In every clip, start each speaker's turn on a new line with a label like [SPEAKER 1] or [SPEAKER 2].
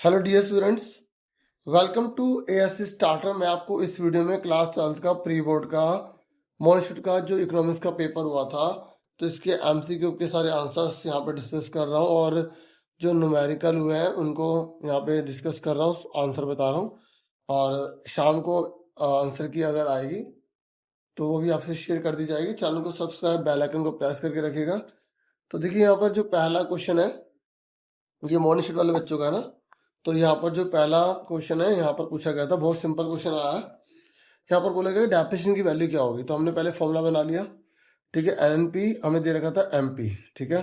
[SPEAKER 1] Hello dear students, welcome to ASC starter. मैं आपको इस वीडियो में क्लास 12th का प्री बोर्ड का मॉनिटर का जो इकोनॉमिक्स का पेपर हुआ था, तो इसके एमसीक्यू के सारे आंसर्स यहाँ पे डिस्कस कर रहा हूँ और जो न्यूमेरिकल हुए हैं उनको यहाँ पे डिस्कस कर रहा हूँ, आंसर बता रहा हूँ। और शाम को आंसर की अगर आएगी तो वो भी आपसे शेयर कर दी जाएगी। चैनल को सब्सक्राइब, बेल आइकन को प्रेस करके रखिएगा। तो देखिए यहाँ पर जो पहला क्वेश्चन है ये मॉर्निंग शिफ्ट वाले बच्चों का है ना। तो यहाँ पर जो पहला क्वेश्चन है यहाँ पर पूछा गया था, बहुत सिंपल क्वेश्चन आया है। यहाँ पर बोला गया डेप्रिसिएशन की वैल्यू क्या होगी, तो हमने पहले फॉर्मूला बना लिया। ठीक है, एनपी हमें दे रखा था एमपी। ठीक है,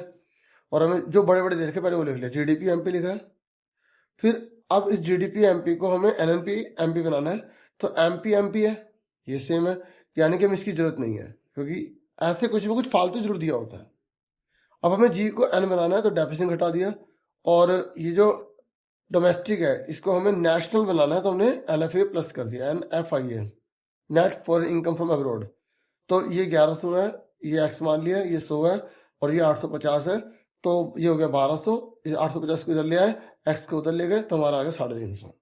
[SPEAKER 1] और हमें जो बड़े बड़े दे रखे पहले वो लिख लिया, जीडीपी एमपी लिखा है। फिर अब इस जीडीपी एमपी को हमें एनएनपी एमपी बनाना है। तो एमपी एमपी है, ये सेम है, यानी कि हमें इसकी जरूरत नहीं है, क्योंकि ऐसे कुछ भी कुछ फालतू जरूर दिया होता है। अब हमें जी को एन बनाना है, तो डेप्रिसिएशन घटा दिया। और ये जो डोमेस्टिक है इसको हमें नेशनल बनाना है, तो हमने एनएफए प्लस कर दिया, NFIA, net foreign income from abroad. तो ये 1100 है, ये एक्स मान लिया, ये 100 है और ये 850 है। तो ये हो गया 1200, इस 850 को इधर ले आए, एक्स को उधर ले गए, तो हमारा आ गया 350।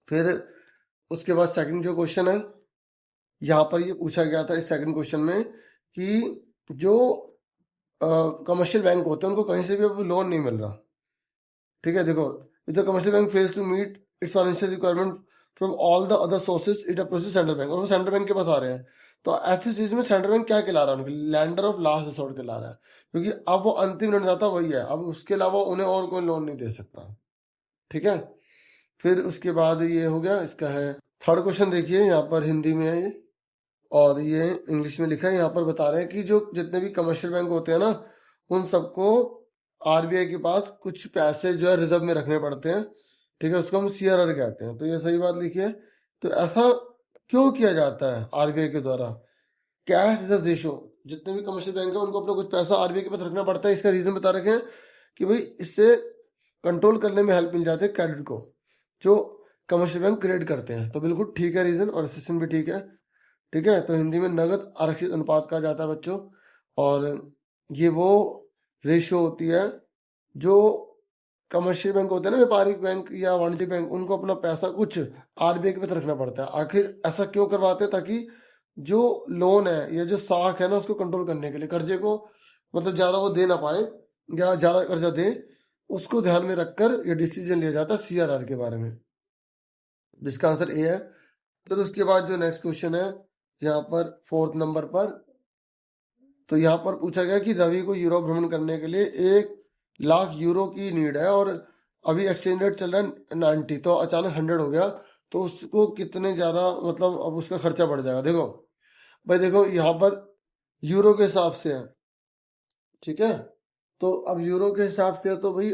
[SPEAKER 1] फिर उसके बाद सेकंड जो क्वेश्चन है यहाँ पर ये पूछा गया था इस सेकंड क्वेश्चन में कि जो कमर्शियल बैंक होते हैं उनको कहीं से भी अब लोन नहीं मिल रहा। ठीक है, देखो, if the commercial bank fails to meet its financial requirement from all the other sources it approaches central bank, और वो सेंट्रल बैंक के पास आ रहे हैं। तो ऐसी चीज में सेंट्रल बैंक क्या कहला रहा है, उनके लैंडर ऑफ लास्ट रिसोर्ट कहला रहा है, क्योंकि अब वो अंतिम ऋणदाता वही है, अब उसके अलावा उन्हें और कोई लोन नहीं दे सकता। ठीक है, फिर उसके बाद ये हो गया, इसका है थर्ड क्वेश्चन। देखिए यहाँ पर हिंदी में है ये और ये इंग्लिश में लिखा है। यहाँ पर बता रहे हैं कि जो जितने भी कमर्शियल बैंक होते हैं ना, उन सबको आरबीआई के पास कुछ पैसे जो है रिजर्व में रखने पड़ते हैं। ठीक है, उसको हम सीआरआर कहते हैं। तो ये सही बात लिखी है। तो ऐसा क्यों किया जाता है आरबीआई के द्वारा? कैश रिजर्व रेशो, जितने भी कमर्शियल बैंक है उनको अपना कुछ पैसा आरबीआई के पास रखना पड़ता है। इसका रीजन बता रखे हैं कि भाई इससे कंट्रोल करने में हेल्प मिल जाती है क्रेडिट को, जो कमर्शियल बैंक क्रिएट करते हैं। तो बिल्कुल ठीक है रीजन, और सिस्टम भी ठीक है। ठीक है, तो हिंदी में नगद आरक्षित अनुपात कहा जाता है बच्चों। और ये वो रेशो होती है जो कमर्शियल बैंक होते हैं ना, व्यापारिक बैंक या वाणिज्यिक बैंक, उनको अपना पैसा कुछ आरबीआई के पास रखना पड़ता है। आखिर ऐसा क्यों करवाते हैं? ताकि जो लोन है या जो साख है ना उसको कंट्रोल करने के लिए, कर्जे को मतलब ज्यादा वो दे ना पाए या ज्यादा कर्जा दे, उसको ध्यान में रखकर ये डिसीजन लिया जाता है सीआरआर के बारे में, जिसका आंसर ए है। फिर उसके बाद जो नेक्स्ट क्वेश्चन है यहाँ पर फोर्थ नंबर पर, तो यहाँ पर पूछा गया कि रवि को यूरोप भ्रमण करने के लिए 1 लाख यूरो की नीड है और अभी एक्सचेंज रेट चल रहा है 90, तो अचानक 100 हो गया, तो उसको कितने ज्यादा मतलब अब उसका खर्चा बढ़ जाएगा। देखो भाई, देखो यहाँ पर यूरो के हिसाब से है। ठीक है, तो अब यूरो के हिसाब से है, तो भाई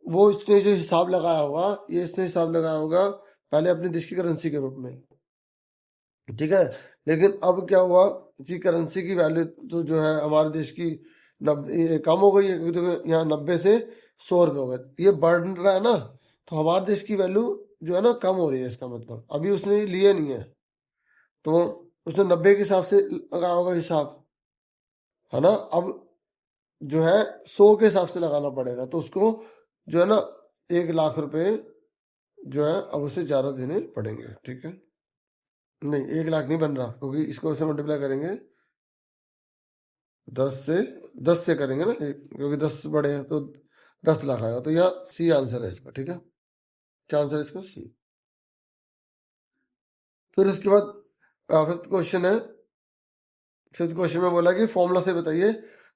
[SPEAKER 1] वो इसने जो हिसाब लगाया होगा, ये इसने हिसाब लगाया होगा पहले अपने देश की करेंसी के रूप में। ठीक है, लेकिन अब क्या हुआ कि करेंसी की वैल्यू तो जो है हमारे देश की 90 कम हो गई है, क्योंकि देखो यहाँ 90 से 100 रुपये हो गए, ये बढ़ रहा है ना। तो हमारे देश की वैल्यू जो है ना कम हो रही है, इसका मतलब अभी उसने लिए नहीं है, तो उसने 90 के हिसाब से लगाया होगा हिसाब, है ना। अब जो है 100 के हिसाब से लगाना पड़ेगा, तो उसको जो है ना 1 लाख रुपए जो है अब उसे ज्यादा देने पड़ेंगे। ठीक है, नहीं 1 लाख नहीं बन रहा, क्योंकि इसको से मल्टीप्लाई करेंगे 10 से करेंगे ना, क्योंकि 10 बड़े हैं तो 10 लाख आएगा। तो यहाँ सी आंसर है इसका। ठीक है, क्या आंसर है इसका? सी। फिर उसके बाद फिफ्थ क्वेश्चन है। फिफ्थ क्वेश्चन में बोला कि फॉर्मूला से बताइए।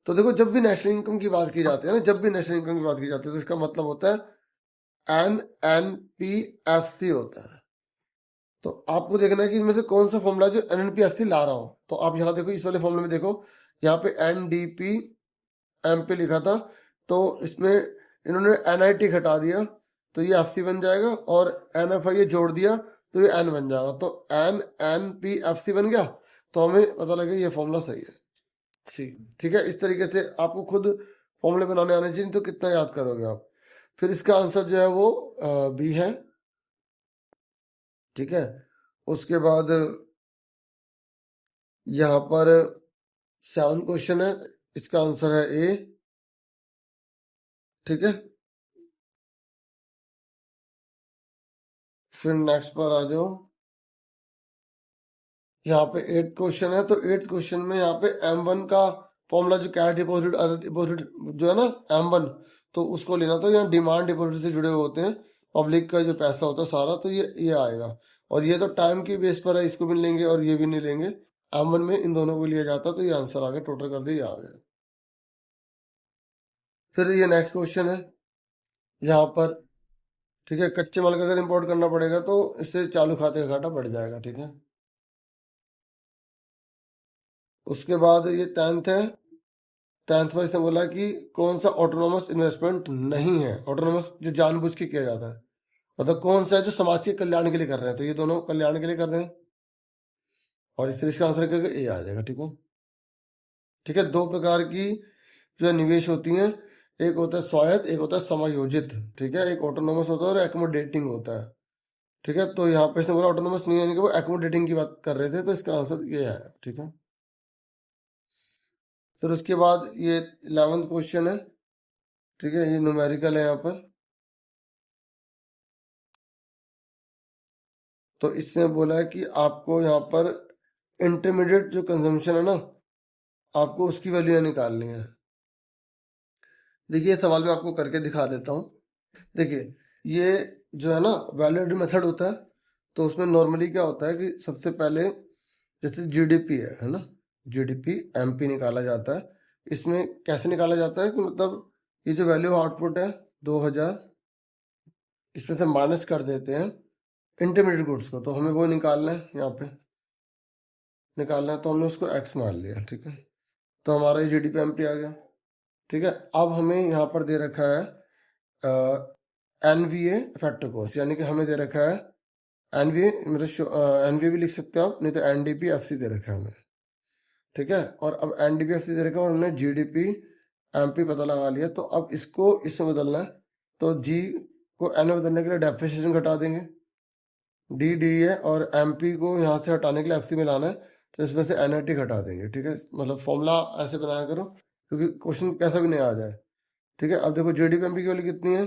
[SPEAKER 1] तो देखो, जब भी नेशनल इनकम की बात की जाती है ना, जब भी नेशनल इनकम की बात की जाती है, तो इसका मतलब होता है NNPFC होता है। तो आपको देखना है कि इनमें से कौन सा फॉर्मूला जो NNPFC ला रहा हो। तो आप यहाँ देखो, इस वाले फॉर्मूले में देखो, यहाँ पे NDP MP लिखा था, तो इसमें इन्होंने NIT घटा दिया, तो ये FC बन जाएगा, और NFI जोड़ दिया तो ये N बन जाएगा, तो NNPFC बन गया। तो हमें पता लगे ये फॉर्मूला सही है, सी। ठीक है, इस तरीके से आपको खुद फॉर्मूले बनाने आने चाहिए, तो कितना याद करोगे आप। फिर इसका आंसर जो है वो बी है। ठीक है, उसके बाद यहाँ पर 7 क्वेश्चन है, इसका आंसर है ए। ठीक है, फिर नेक्स्ट पर आ जाओ। यहाँ पे 8th क्वेश्चन है, तो 8th क्वेश्चन में यहाँ पे M1 का फॉर्मूला, जो कैश डिपॉजिट डिपॉजिट जो है ना M1, तो उसको लेना। तो यहाँ डिमांड डिपॉजिट से जुड़े हुए होते हैं, पब्लिक का जो पैसा होता है सारा, तो ये आएगा। और ये तो टाइम की बेस पर है, इसको भी नहीं लेंगे और ये भी नहीं लेंगे। M1 में इन दोनों को लिया जाता, तो ये आंसर आ गया, टोटल कर दिया, आ गया। फिर ये नेक्स्ट क्वेश्चन है यहाँ पर, ठीक है। कच्चे माल का अगर इंपोर्ट करना पड़ेगा तो इससे चालू खाते का घाटा बढ़ जाएगा, ठीक है। उसके बाद ये 10th है। 10th में इसने बोला कि कौन सा ऑटोनोमस इन्वेस्टमेंट नहीं है। ऑटोनोमस जो जानबूझ के किया जाता है, मतलब कौन सा है जो समाज के कल्याण के लिए कर रहे हैं, तो ये दोनों कल्याण के लिए कर रहे हैं। और इसका आंसर करके ए आ जाएगा, ठीक है। ठीक है, दो प्रकार की जो है निवेश होती हैं, एक होता है स्वायत्त, एक होता है समायोजित, ठीक है। एक ऑटोनोमस होता है और एकोमोडेटिंग होता है, ठीक है। तो यहाँ पे इसने बोला ऑटोनोमस नहीं, यानी कि वो एकोमोडेटिंग की बात कर रहे थे, तो इसका आंसर ये है, ठीक है। फिर उसके बाद ये 11th क्वेश्चन है, ठीक है। ये न्यूमेरिकल है यहाँ पर। तो इसने बोला है कि आपको यहाँ पर इंटरमीडिएट जो कंजम्पशन है ना, आपको उसकी वैल्यू निकालनी है। देखिए ये सवाल मैं आपको करके दिखा देता हूँ। देखिए ये जो है ना वैल्यू एडेड मेथड होता है, तो उसमें नॉर्मली क्या होता है कि सबसे पहले जैसे जीडीपी है ना, जीडीपी एमपी निकाला जाता है। इसमें कैसे निकाला जाता है कि मतलब ये जो वैल्यू आउटपुट है 2000, इसमें से माइनस कर देते हैं इंटरमीडिएट गुड्स को, तो हमें वो निकालना है, यहाँ पे निकालना है, तो हमने उसको एक्स मान लिया, ठीक है। तो हमारा ये जीडीपी एमपी आ गया, ठीक है। अब हमें यहाँ पर दे रखा है एनवीए फैक्टर कॉस्ट, यानी कि हमें दे रखा है एनवीए, मतलब एनवीए भी लिख सकते हो आप, नहीं तो एनडीपी एफसी दे रखा है हमें, ठीक है। और अब एनडीपी एफसी दे रखा है और हमने जीडीपी एमपी पता लगा लिया, तो अब इसको इसमें बदलना है। तो जी को एन में बदलने के लिए डेप्रिसिएशन घटा देंगे, डी है, और एमपी को यहाँ से हटाने के लिए एफसी में लाना है, तो इसमें से एनआईटी घटा देंगे, ठीक है। मतलब फॉर्मूला ऐसे बनाया करो क्योंकि क्वेश्चन कैसा भी नहीं आ जाए, ठीक है। अब देखो जीडीपी एमपी की वैल्यू कितनी है,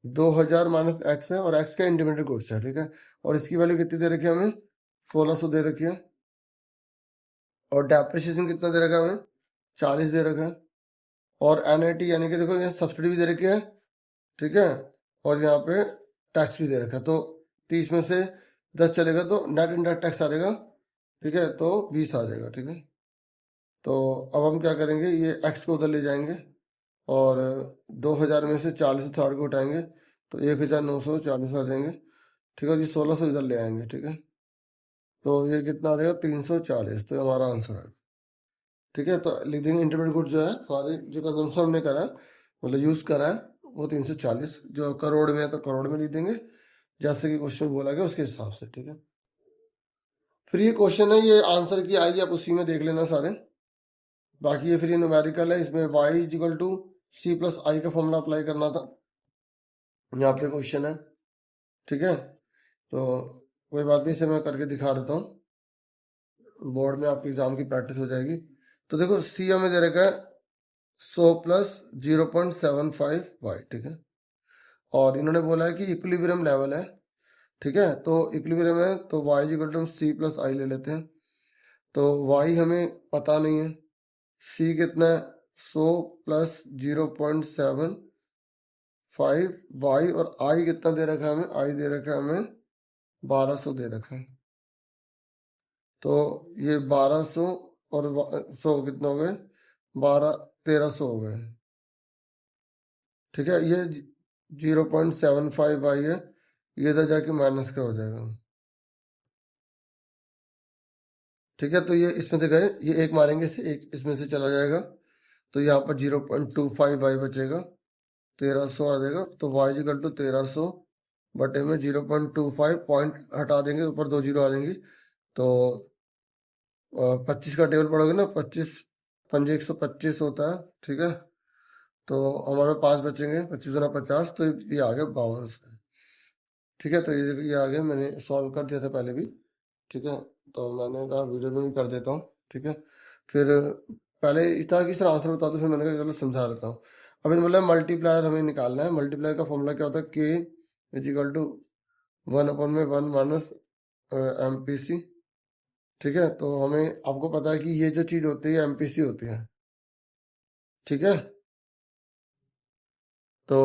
[SPEAKER 1] 2000 माइनस एक्स है, और एक्स का इंडिपेंडेंट गुड्स है, ठीक है। और इसकी वैल्यू कितनी दे रखी है हमें, 1600 दे रखी है। और डेप्रिसिएशन कितना दे रखा है हमें, 40 दे रखा है। और एनआईटी यानी कि देखो यहाँ सब्सिडी भी दे रखी है, ठीक है। और यहाँ पे टैक्स भी दे रखा है, तो 30 में से 10 चलेगा तो नेट इनडायरेक्ट टैक्स आ जाएगा, ठीक है। तो 20 आ जाएगा, ठीक है। तो अब हम क्या करेंगे, ये एक्स को उधर ले जाएंगे और 2000 में से 40 से 60 को उठाएंगे, तो 1940 आ जाएंगे, ठीक है। ये 1600 इधर ले आएंगे, ठीक है। तो ये कितना आ जाएगा, 340, तो हमारा आंसर है, ठीक है। तो लिख देंगे इंटरमीडिएट गुड जो है हमारे, जो कंजम्पशन हमने करा है, मतलब यूज करा है, वो 340, जो करोड़ में है तो करोड़ में लिख देंगे, जैसे कि क्वेश्चन बोला गया उसके हिसाब से, ठीक है। फिर ये क्वेश्चन है, ये आंसर की आएगी, आप उसी में देख लेना सारे। बाकी ये फिर ये न्यूमेरिकल है, इसमें y is equal to C plus I का फॉर्मूला अप्लाई करना था, यहाँ पे क्वेश्चन है, ठीक है। तो कोई बात नहीं, इसे मैं करके दिखा देता हूँ, बोर्ड में आपके एग्जाम की प्रैक्टिस हो जाएगी। तो देखो सी हमें दे रखा है 100 प्लस 0.75 वाई, ठीक है। और इन्होंने बोला है कि इक्विलिब्रियम लेवल है, ठीक है। तो इक्विलिब्रियम है तो y equal to C plus I ले लेते हैं। तो y हमें पता नहीं है, c कितना है 100 प्लस 0.75 y, और i कितना दे रखा है हमें, i दे रखा है हमें 1200 दे रखा है। तो ये 1200 और 100 कितना हो गए, 1300 हो गए, ठीक है। ये 0.75 वाई है, ये इधर जाके माइनस का हो जाएगा, ठीक है। तो ये इसमें से गए, ये एक मारेंगे से एक इसमें से चला जाएगा, तो यहाँ पर 0.25 वाई बचेगा, 1300 आ जाएगा। तो वाई इक्वल टू 1300 बटे में 0.25, पॉइंट हटा देंगे, ऊपर 2 जीरो आ जाएंगी, तो 25 का टेबल पढ़ोगे ना, 25 पंजे 125 होता है, ठीक है। तो हमारे 5 बचेंगे, 25 गुना 50, तो ये आ गया 5200, ठीक है। तो ये आ गया, मैंने सॉल्व कर दिया था पहले भी, ठीक है। तो मैंने कहा वीडियो में भी कर देता हूँ, ठीक है। फिर पहले इस तरह की सर आंसर बता दो, फिर मैंने कहा चलो समझा देता हूँ। अब इन मतलब मल्टीप्लायर हमें निकालना है। मल्टीप्लायर का फॉर्मूला क्या होता है, के इजिकल टू 1/1 माइनस MPC। ठीक है, तो हमें आपको पता है कि ये जो चीज होती है MPC होती है। ठीक है, तो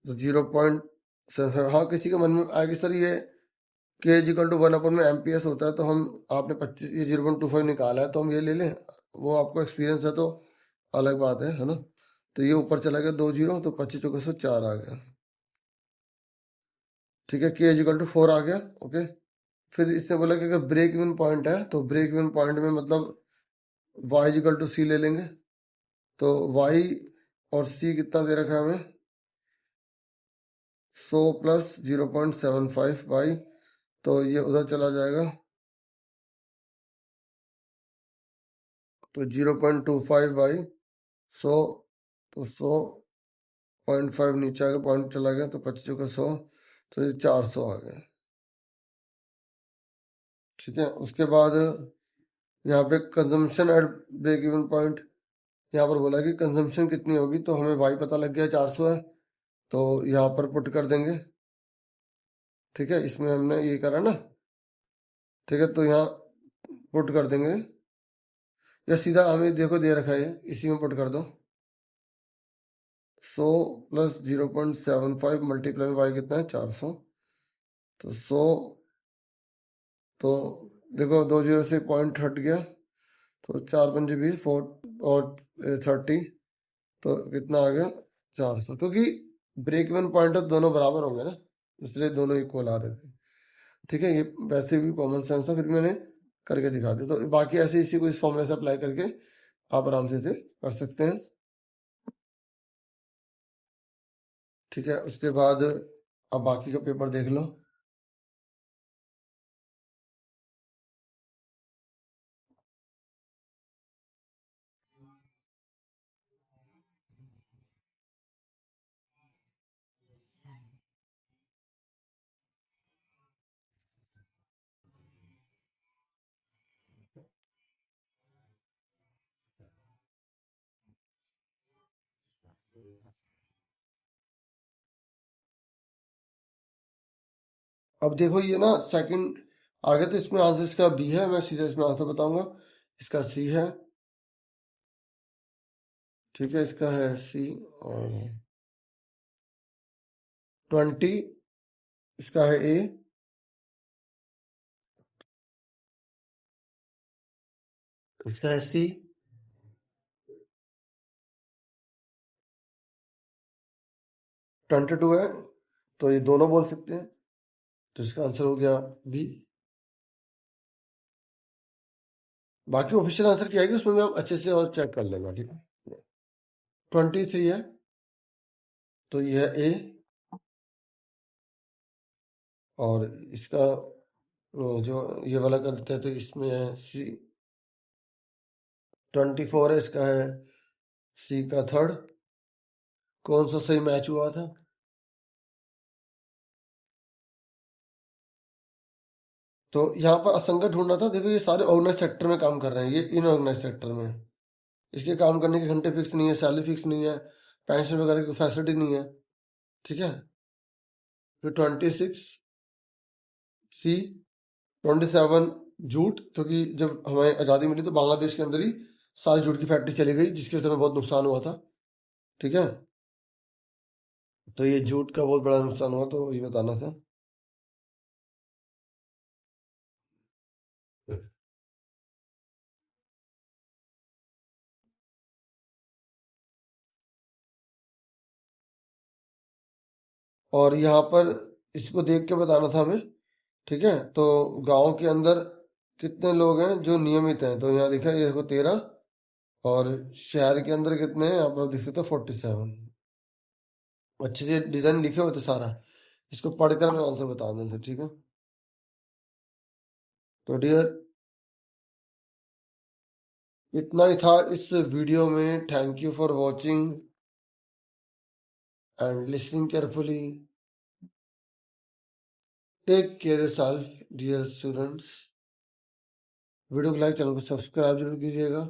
[SPEAKER 1] 0.75। हाँ, किसी के मन में आएगी सर ये के इज इक्वल टू 1/, में MPS होता है, तो हम आपने 25 ये 0.25 निकाला है तो हम ये ले लें, वो आपको एक्सपीरियंस है तो अलग बात है ना। तो ये ऊपर चला गया 2 जीरो, तो 25 चौके से 4 आ गया। ठीक है, के इज इक्वल टू 4 आ गया। ओके, फिर इसने बोला कि अगर ब्रेक इवन पॉइंट है तो ब्रेक इवन पॉइंट में मतलब y इज इक्वल टू सी ले लेंगे। तो y और c कितना दे रखा है हमें, 100 प्लस 0.75y, तो ये उधर चला जाएगा, तो 0.25y 100, तो 100.5 नीचे आ गया, पॉइंट चला गया, तो 25 का 100, तो ये 400 आ गया। ठीक है, उसके बाद यहाँ पे consumption at break even point, यहाँ पर बोला कि कंजम्पशन कितनी होगी, तो हमें वाई पता लग गया 400 है, तो यहाँ पर पुट कर देंगे। ठीक है, इसमें हमने ये करा ना। ठीक है, तो यहाँ पुट कर देंगे, या सीधा हमें देखो दे रखा है इसी में पुट कर दो। 100 प्लस 0.75 मल्टीप्लाई में वाई कितना है 400, तो 100, तो देखो 2 जीरो से पॉइंट हट गया, तो 4×5 = 4 और 30, तो कितना आ गया 400, क्योंकि ब्रेक इवन पॉइंट है दोनों बराबर होंगे ना, इसलिए दोनों इक्वल आ रहे थे। ठीक है, ये वैसे भी कॉमन सेंस था, फिर मैंने करके दिखा दिया। तो बाकी ऐसे इसी को इस फॉर्मूले से अप्लाई करके आप आराम से इसे कर सकते हैं। ठीक है, उसके बाद अब बाकी का पेपर देख लो। अब देखो ये ना सेकंड आगे, तो इसमें आंसर इसका बी है, मैं सीधा इसमें आंसर बताऊंगा, इसका सी है। ठीक है, इसका है सी, और 20 इसका है ए, इसका है सी, 22 है, तो ये दोनों बोल सकते हैं, तो इसका आंसर हो गया बी। बाकी ऑफिशियल आंसर क्या है उसमें भी आप अच्छे से और चेक कर लेना। ठीक है, 23 है, तो ये है ए, और इसका जो ये वाला करते हैं तो इसमें है सी, 24 है, इसका है सी का थर्ड। कौन सा सही मैच हुआ था, तो यहाँ पर असंगत ढूंढना था। देखो ये सारे ऑर्गेनाइज सेक्टर में काम कर रहे हैं, ये इनऑर्गेनाइज सेक्टर में है। इसके काम करने के घंटे फिक्स नहीं है, सैलरी फिक्स नहीं है, पेंशन वगैरह की फैसिलिटी नहीं है। ठीक है, फिर 26 सी, 27 झूठ, क्योंकि जब हमें आज़ादी मिली तो बांग्लादेश के अंदर ही सारी झूठ की फैक्ट्री चली गई, जिसके समय बहुत नुकसान हुआ था। ठीक है, तो ये झूठ का बहुत बड़ा नुकसान हुआ, तो ये बताना था। और यहाँ पर इसको देख के बताना था हमें। ठीक है, तो गांव के अंदर कितने लोग हैं जो नियमित हैं, तो यहाँ लिखा है ये देखो 13, और शहर के अंदर कितने हैं यहाँ पर देख सकते हो 47। अच्छे से डिजाइन लिखे हुए थे सारा, इसको पढ़कर मैं आंसर बता दूँ। ठीक है, तो डियर इतना ही था इस वीडियो में। Thank you for watching and listening carefully. Take care yourself dear students. Video को लाइक, चैनल को सब्सक्राइब जरूर कीजिएगा।